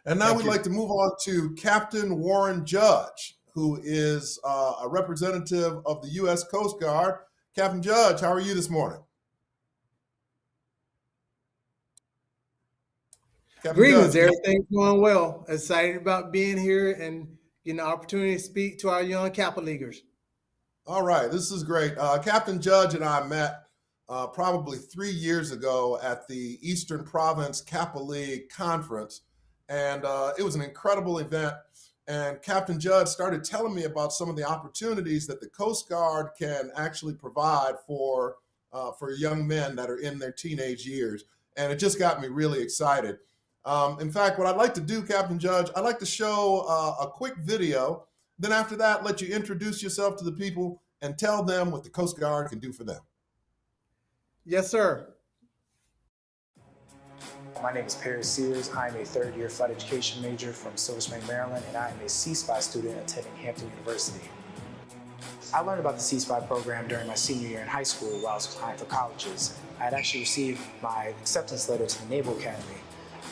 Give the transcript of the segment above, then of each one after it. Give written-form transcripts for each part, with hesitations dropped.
And now Thank we'd you. like to move on to Captain Warren Judge, who is a representative of the U.S. Coast Guard. Captain Judge, how are you this morning? Captain Greetings, Judge. everything's going well. Excited about being here and getting the opportunity to speak to our young Kappa Leaguers. All right, this is great. Captain Judge and I met probably 3 years ago at the Eastern Province Kappa League Conference, and it was an incredible event. And Captain Judge started telling me about some of the opportunities that the Coast Guard can actually provide for young men that are in their teenage years. And it just got me really excited. In fact, what I'd like to do, Captain Judge, I'd like to show a quick video. Then after that, let you introduce yourself to the people and tell them what the Coast Guard can do for them. Yes, sir. My name is Perry Sears. I am a third-year flight education major from Silver Spring, Maryland, and I am a CSPI student attending Hampton University. I learned about the CSPI program during my senior year in high school while I was applying for colleges. I had actually received my acceptance letter to the Naval Academy,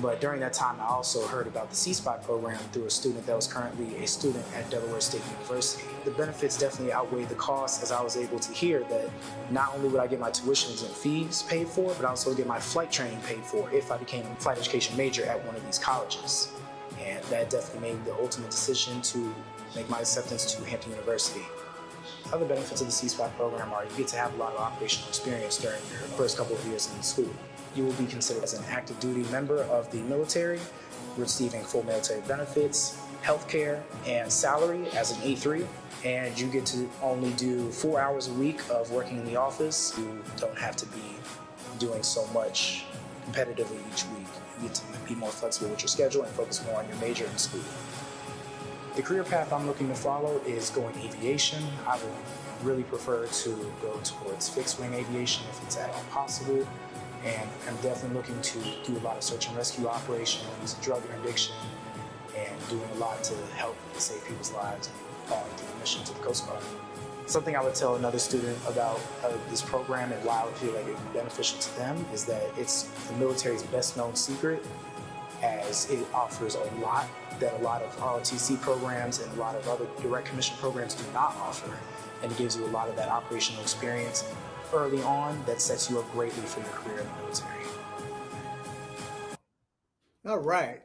but during that time I also heard about the CSPI program through a student that was currently a student at Delaware State University. The benefits definitely outweighed the costs, as I was able to hear that not only would I get my tuitions and fees paid for, but I also get my flight training paid for if I became a flight education major at one of these colleges. And that definitely made the ultimate decision to make my acceptance to Hampton University. Other benefits of the CSPI program are you get to have a lot of operational experience during your first couple of years in school. You will be considered as an active duty member of the military, receiving full military benefits, health care, and salary as an A3. And you get to only do 4 hours a week of working in the office. You don't have to be doing so much competitively each week. You get to be more flexible with your schedule and focus more on your major in school. The career path I'm looking to follow is going aviation. I would really prefer to go towards fixed wing aviation if it's at all possible. And I'm definitely looking to do a lot of search and rescue operations, drug interdiction, and doing a lot to help save people's lives and following through the mission to the Coast Guard. Something I would tell another student about this program and why I would feel like it would be beneficial to them is that it's the military's best known secret, as it offers a lot that a lot of ROTC programs and a lot of other direct commission programs do not offer. And it gives you a lot of that operational experience early on that sets you up greatly for your career in the military. All right.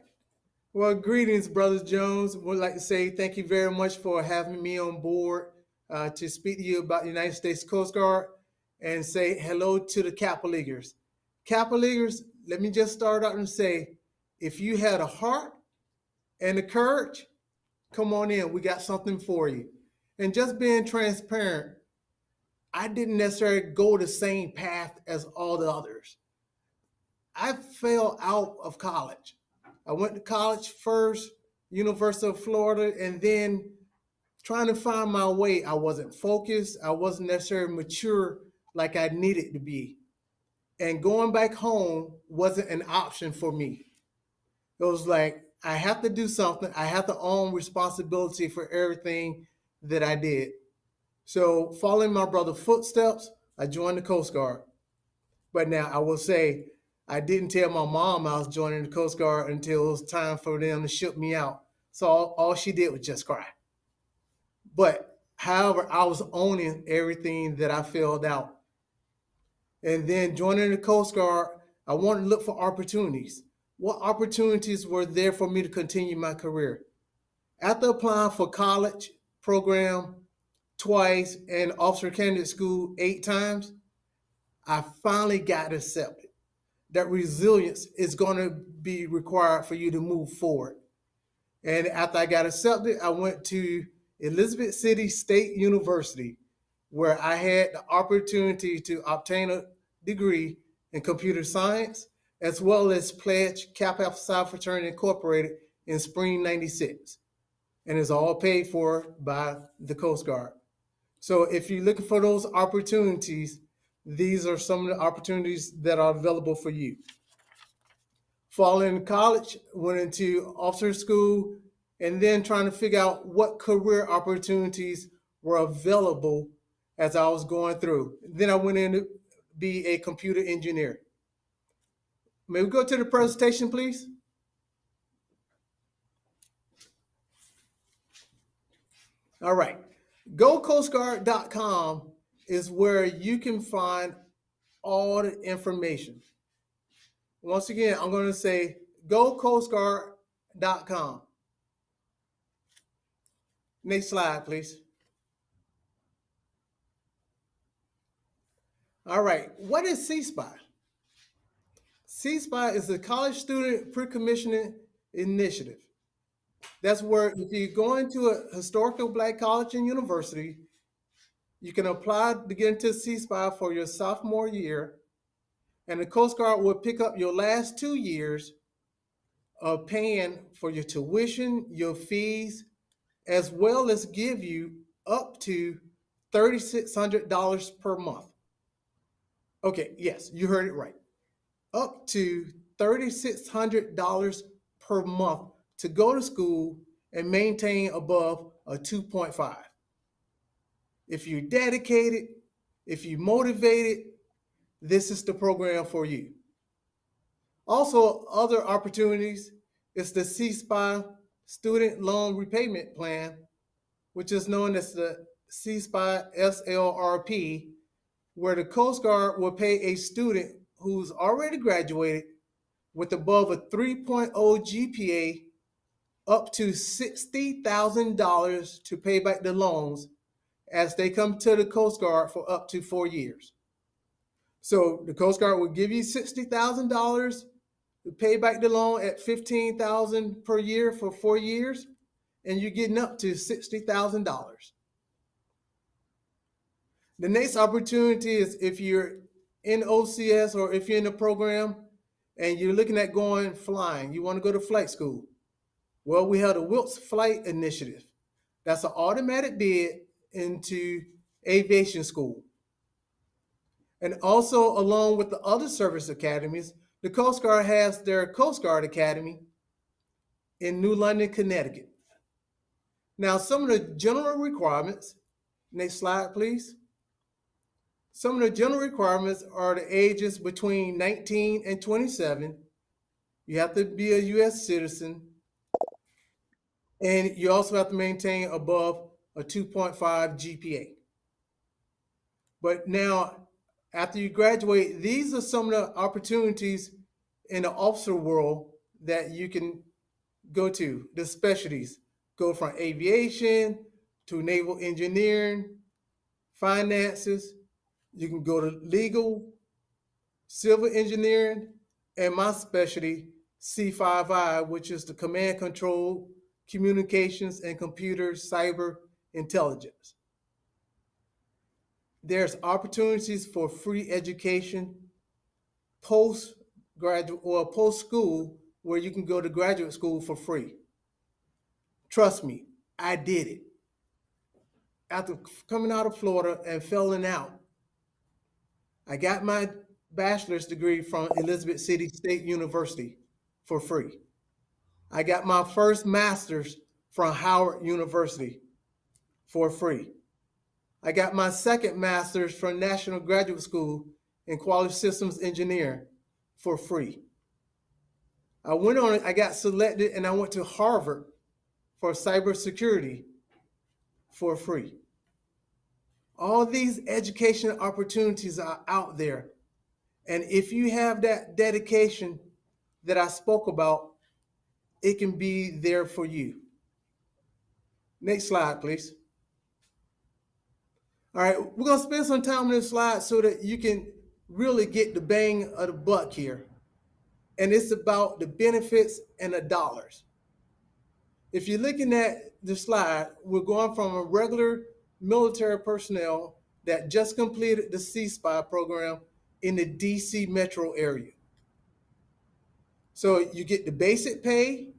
Well, greetings, Brothers Jones. Would like to say thank you very much for having me on board to speak to you about the United States Coast Guard and say hello to the Kappa Leaguers. Kappa Leaguers, let me just start out and say, if you had a heart and the courage, come on in. We got something for you. And just being transparent, I didn't necessarily go the same path as all the others. I fell out of college. I went to college first, University of Florida, and then trying to find my way. I wasn't focused. I wasn't necessarily mature like I needed to be. And going back home wasn't an option for me. It was like, I have to do something. I have to own responsibility for everything that I did. So following my brother's footsteps, I joined the Coast Guard. But now I will say, I didn't tell my mom I was joining the Coast Guard until it was time for them to ship me out. So all she did was just cry. But however, I was owning everything that I filled out. And then joining the Coast Guard, I wanted to look for opportunities. What opportunities were there for me to continue my career? After applying for college program twice and officer candidate school 8 times, I finally got accepted. That resilience is going to be required for you to move forward. And after I got accepted, I went to Elizabeth City State University, where I had the opportunity to obtain a degree in computer science, as well as pledge Kappa Psi Fraternity Incorporated in spring '96. And it's all paid for by the Coast Guard. So if you're looking for those opportunities, these are some of the opportunities that are available for you. Following college, went into officer school, and then trying to figure out what career opportunities were available as I was going through. Then I went in to be a computer engineer. May we go to the presentation, please? All right. GoCoastGuard.com is where you can find all the information. Once again, I'm going to say GoCoastGuard.com. Next slide, please. All right. What is CSPI? CSPI is the College Student Pre-Commissioning Initiative. That's where if you go into a historical Black college and university, you can apply to get into CSPI for your sophomore year, and the Coast Guard will pick up your last 2 years of paying for your tuition, your fees, as well as give you up to $3,600 per month. Okay, yes, you heard it right. Up to $3,600 per month to go to school and maintain above a 2.5. If you're dedicated, if you're motivated, this is the program for you. Also, other opportunities is the CSPI Student Loan Repayment Plan, which is known as the CSPI SLRP, where the Coast Guard will pay a student who's already graduated with above a 3.0 GPA up to $60,000 to pay back the loans as they come to the Coast Guard for up to 4 years. So the Coast Guard will give you $60,000 to pay back the loan at $15,000 per year for 4 years, and you're getting up to $60,000. The next opportunity is if you're in OCS or if you're in a program and you're looking at going flying, you want to go to flight school. Well, we have the Wilkes Flight Initiative. That's an automatic bid into aviation school. And also, along with the other service academies, the Coast Guard has their Coast Guard Academy in New London, Connecticut. Now, some of the general requirements, next slide, please. Some of the general requirements are the ages between 19 and 27. You have to be a U.S. citizen. And you also have to maintain above a 2.5 GPA. But now, after you graduate, these are some of the opportunities in the officer world that you can go to, the specialties. Go from aviation to naval engineering, finances. You can go to legal, civil engineering, and my specialty, C5I, which is the command control, communications, and computer cyber intelligence. There's opportunities for free education post-graduate or post-school where you can go to graduate school for free. Trust me, I did it. After coming out of Florida and failing out, I got my bachelor's degree from Elizabeth City State University for free. I got my first master's from Howard University for free. I got my second master's from National Graduate School in Quality Systems Engineering for free. I went on it, I got selected, and I went to Harvard for cybersecurity for free. All these education opportunities are out there. And if you have that dedication that I spoke about, it can be there for you. Next slide, please. All right, we're gonna spend some time on this slide so that you can really get the bang of the buck here. And it's about the benefits and the dollars. If you're looking at the slide, we're going from a regular military personnel that just completed the CSPI program in the DC metro area. So you get the basic pay,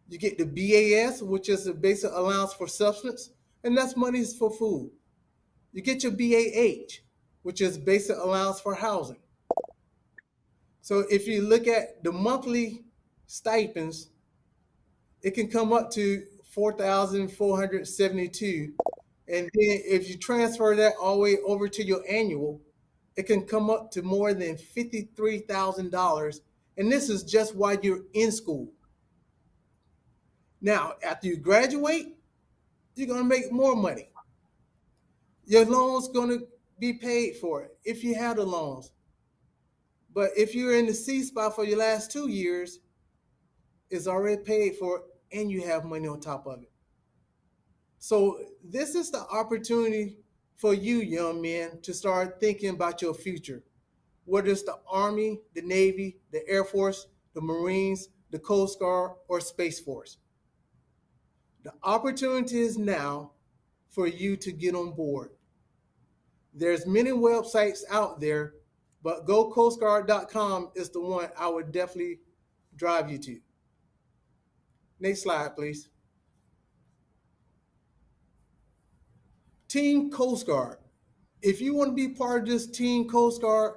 you get the BAS, which is the basic allowance for substance, and that's money for food. You get your BAH, which is basic allowance for housing. So if you look at the monthly stipends, it can come up to $4,472. And then if you transfer that all the way over to your annual, it can come up to more than $53,000. And this is just while you're in school. Now, after you graduate, you're going to make more money. Your loan's going to be paid for it if you have the loans. But if you're in the C spot for your last 2 years, it's already paid for and you have money on top of it. So this is the opportunity for you, young men, to start thinking about your future. Whether it's the Army, the Navy, the Air Force, the Marines, the Coast Guard, or Space Force. The opportunity is now for you to get on board. There's many websites out there, but gocoastguard.com is the one I would definitely drive you to. Next slide, please. Team Coast Guard. If you want to be part of this Team Coast Guard,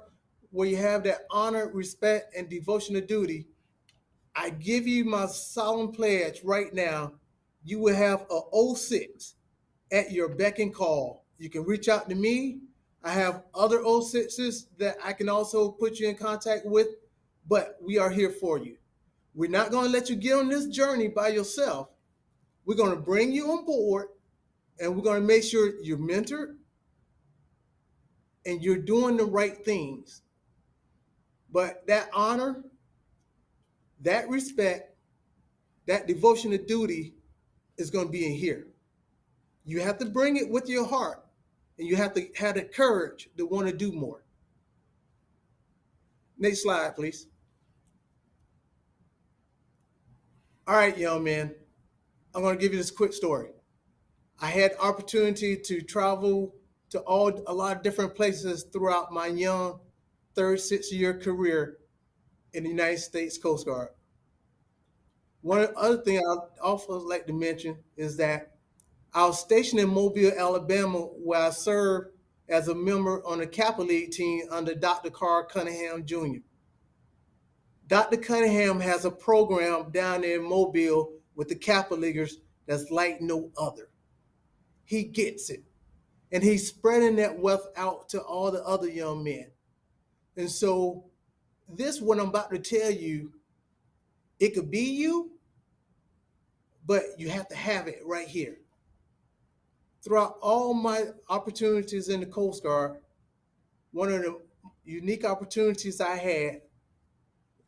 where you have that honor, respect, and devotion to duty, I give you my solemn pledge right now, you will have a 06 at your beck and call. You can reach out to me. I have other 06s that I can also put you in contact with, but we are here for you. We're not going to let you get on this journey by yourself. We're going to bring you on board, and we're going to make sure you're mentored and you're doing the right things. But that honor, that respect, that devotion to duty is going to be in here. You have to bring it with your heart, and you have to have the courage to want to do more. Next slide, please. All right, young man, I'm going to give you this quick story. I had opportunity to travel to a lot of different places throughout my young 36-year career in the United States Coast Guard. One other thing I'd also like to mention is that I was stationed in Mobile, Alabama, where I served as a member on the Kappa League team under Dr. Carl Cunningham Jr. Dr. Cunningham has a program down there in Mobile with the Kappa Leaguers that's like no other. He gets it. And he's spreading that wealth out to all the other young men. And so this, what I'm about to tell you, it could be you, but you have to have it right here. Throughout all my opportunities in the Coast Guard, one of the unique opportunities I had,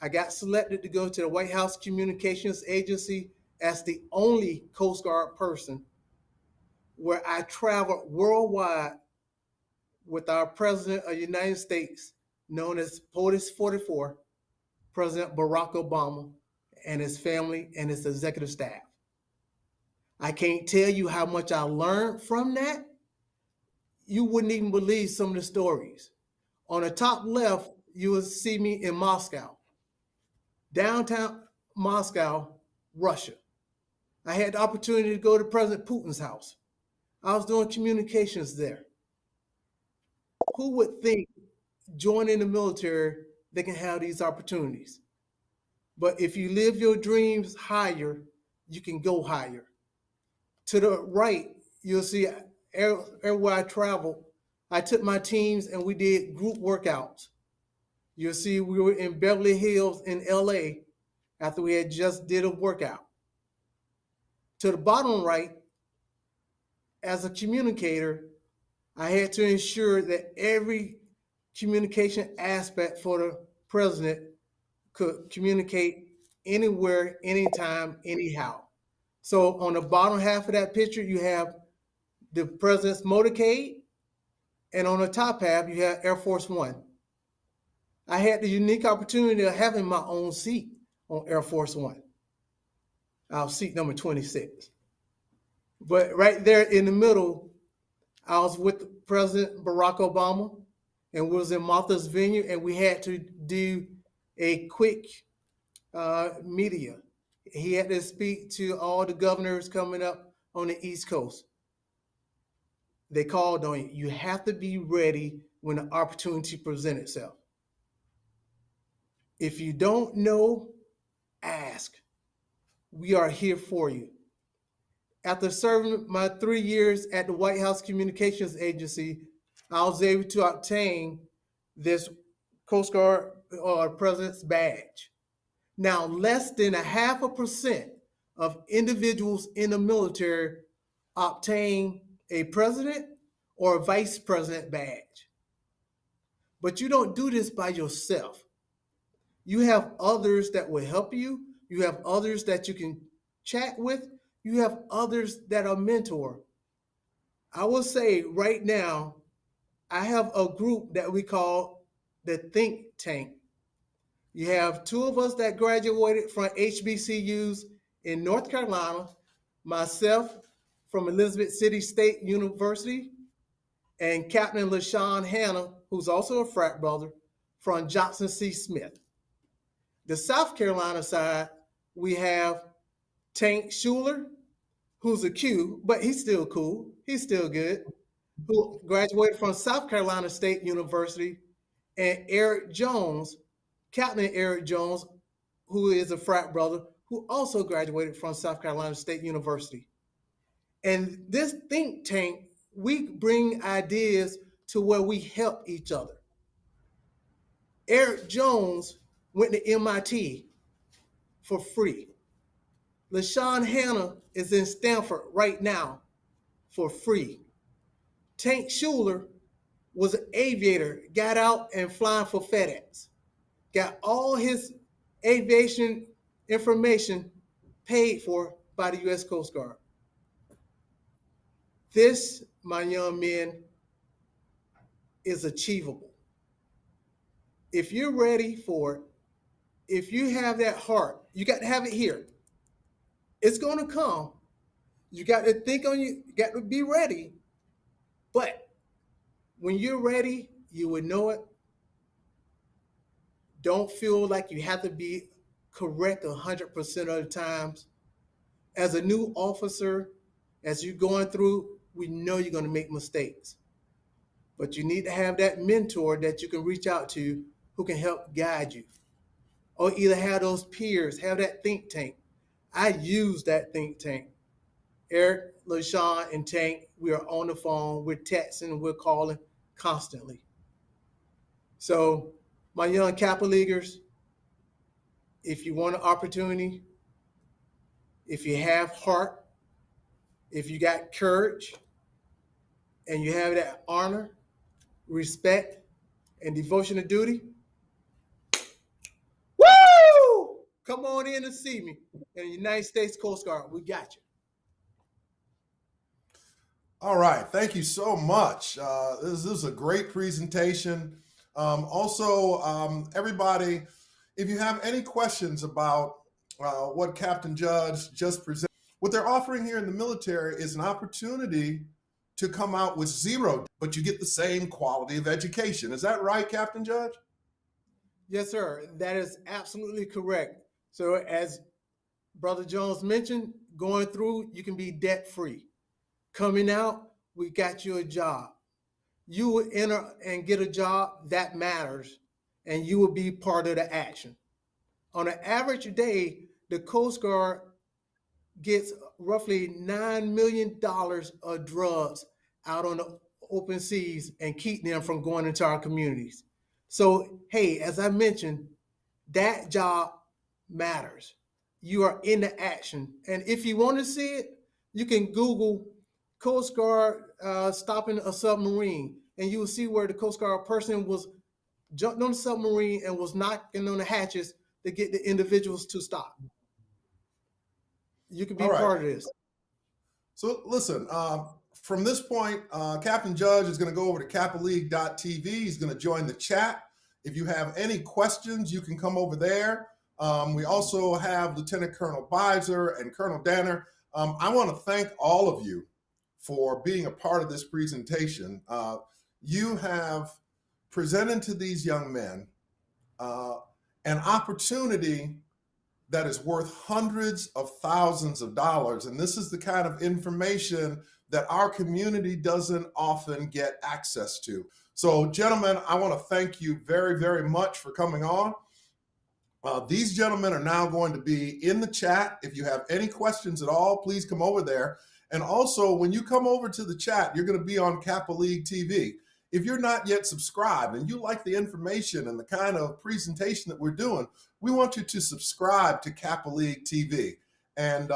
I got selected to go to the White House Communications Agency as the only Coast Guard person, where I traveled worldwide with our President of the United States, known as POTUS 44, President Barack Obama, and his family and his executive staff. I can't tell you how much I learned from that. You wouldn't even believe some of the stories. On the top left, you will see me in Moscow, downtown Moscow, Russia. I had the opportunity to go to President Putin's house. I was doing communications there. Who would think joining the military, they can have these opportunities? But if you live your dreams higher, you can go higher. To the right, you'll see everywhere I traveled, I took my teams and we did group workouts. You'll see we were in Beverly Hills in LA after we had just did a workout. To the bottom right, as a communicator, I had to ensure that every communication aspect for the president could communicate anywhere, anytime, anyhow. So on the bottom half of that picture, you have the president's motorcade, and on the top half, you have Air Force One. I had the unique opportunity of having my own seat on Air Force One. I was seat number 26. But right there in the middle, I was with President Barack Obama, and we was in Martha's Vineyard, and we had to do a quick media. He had to speak to all the governors coming up on the East Coast. They called on you. You have to be ready when the opportunity presents itself. If you don't know, ask. We are here for you. After serving my 3 years at the White House Communications Agency, I was able to obtain this Coast Guard President's Badge. Now, less than 0.5% of individuals in the military obtain a president or a vice president badge. But you don't do this by yourself. You have others that will help you. You have others that you can chat with. You have others that are mentor. I will say right now, I have a group that we call the Think Tank. You have two of us that graduated from HBCUs in North Carolina, myself from Elizabeth City State University, and Captain LaShawn Hanna, who's also a frat brother, from Johnson C. Smith. The South Carolina side, we have Tank Schuler, who's a Q, but he's still cool. He's still good, who graduated from South Carolina State University, and Eric Jones, Captain Eric Jones, who is a frat brother, who also graduated from South Carolina State University. And this think tank, we bring ideas to where we help each other. Eric Jones went to MIT for free. LaShawn Hanna is in Stanford right now for free. Tank Schuler was an aviator, got out and flying for FedEx. Got all his aviation information paid for by the U.S. Coast Guard. This, my young men, is achievable. If you're ready for it, if you have that heart, you got to have it here. It's going to come. You got to think on you got to be ready. But when you're ready, you will know it. Don't feel like you have to be correct 100% of the times. As a new officer, as you're going through, we know you're going to make mistakes. But you need to have that mentor that you can reach out to who can help guide you. Or either have those peers, have that think tank. I use that think tank. Eric, LaShawn, and Tank, we are on the phone, we're texting, we're calling constantly. So, my young Kappa Leaguers, if you want an opportunity, if you have heart, if you got courage, and you have that honor, respect, and devotion to duty, woo! Come on in and see me in the United States Coast Guard. We got you. All right, thank you so much. This is a great presentation. Everybody, if you have any questions about what Captain Judge just presented, what they're offering here in the military is an opportunity to come out with zero, but you get the same quality of education. Is that right, Captain Judge? Yes, sir. That is absolutely correct. So as Brother Jones mentioned, going through, you can be debt-free. Coming out, we got you a job. You will enter and get a job that matters, and you will be part of the action. On an average day, the Coast Guard gets roughly $9 million of drugs out on the open seas and keep them from going into our communities. So, hey, as I mentioned, that job matters. You are in the action. And if you want to see it, you can Google Coast Guard stopping a submarine, and you will see where the Coast Guard person was jumped on the submarine and was knocking on the hatches to get the individuals to stop. You can be part of this. So listen, from this point, Captain Judge is going to go over to KappaLeague.tv. He's going to join the chat. If you have any questions, you can come over there. We also have Lieutenant Colonel Beiser and Colonel Danner. I want to thank all of you for being a part of this presentation. You have presented to these young men an opportunity that is worth hundreds of thousands of dollars. And this is the kind of information that our community doesn't often get access to. So gentlemen, I want to thank you very, very much for coming on. These gentlemen are now going to be in the chat. If you have any questions at all, please come over there. And also, when you come over to the chat, you're going to be on Kappa League TV. If you're not yet subscribed and you like the information and the kind of presentation that we're doing, we want you to subscribe to Kappa League TV and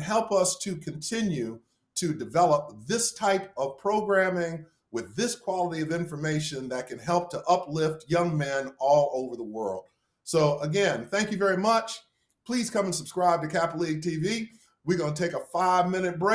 help us to continue to develop this type of programming with this quality of information that can help to uplift young men all over the world. So again, thank you very much. Please come and subscribe to Kappa League TV. We're going to take a 5-minute break.